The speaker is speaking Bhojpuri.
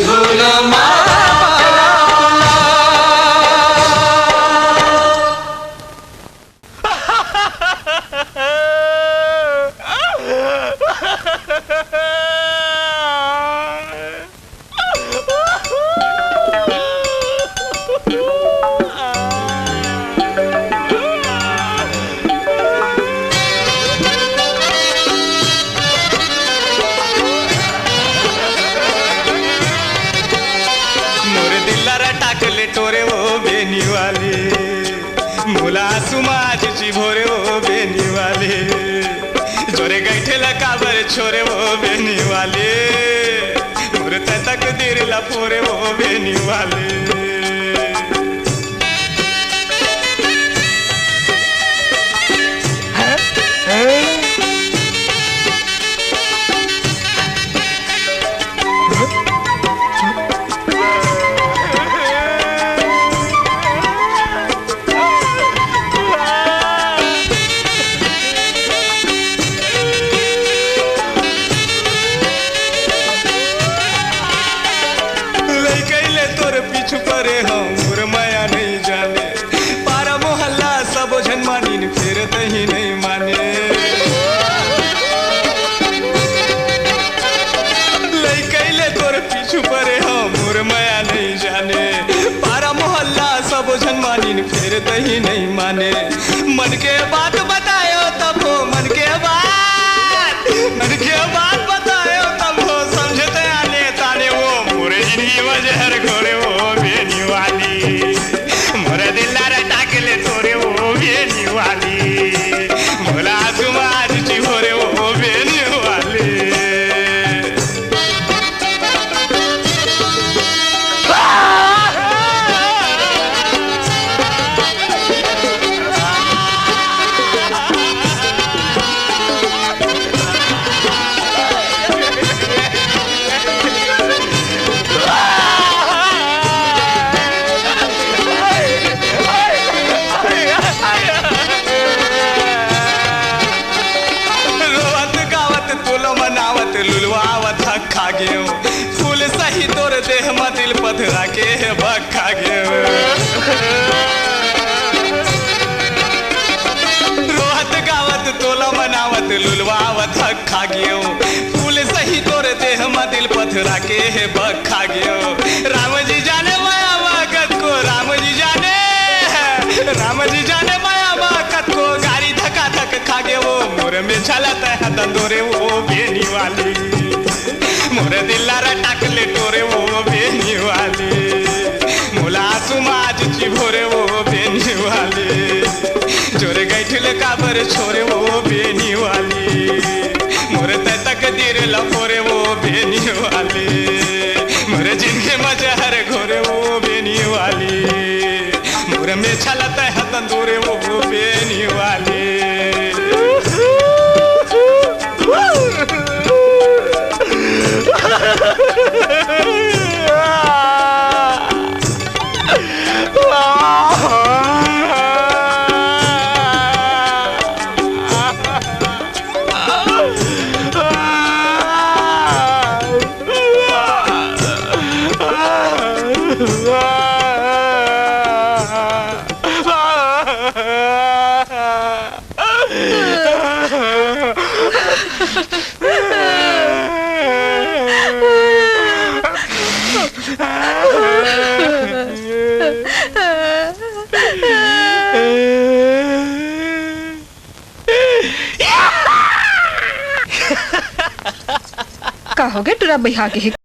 बोला टोरे वो बेनी वाले मुला सुमाजी भोरे वो बेनी वाले जोरे गैठे लकाबर छोरे वो बेनी वाले मुरते तक दिर लपोरे वो बेनी वाले परे हम माया नहीं जाने पारा मोहल्ला सब झनमानी फिर ही नहीं माने कैले तोर पीछू परे हम माया नहीं जाने पारा मोहल्ला सब झनमानी फिर ही नहीं माने मन के बात बतायो तब हो मन के बात बतायो तब हो समझते आने ताने वो मोरे जिंदगी वजह घोरे वो मोरा दिल्ला टाकले तोरे वो बेनी वाली मोला सुमाज ची भोरे वो बेनी वाली लुलवावत खा गयो फूल सही तोर देह में दिल पथरा के बखा गयो रोहत गावत तोला मनावत लुलवावत खा गयो फूल सही तोर देह में दिल पथरा के बखा गयो राम जी जाने माया वक्त को राम जी जाने माया वक्त को गाड़ी धक्का धक खा गए वो मोर में छलत है दंदोरे वो बेनी वाली मोरे दिल्ला टाकले टोरे वो बेनी वाली मोला सुमाज ची भोरे वो बेनी वाली जोरे गैठले काबर छोरे वो बेनी वाली मोरे तक दिर लपोरे वो बेनी वाली मोरे जिनके मजहर घोरे वो बेनी वाली मोरे में छलत है दंदोरे वो बेनी वाली का हो गया टुरा बिहा के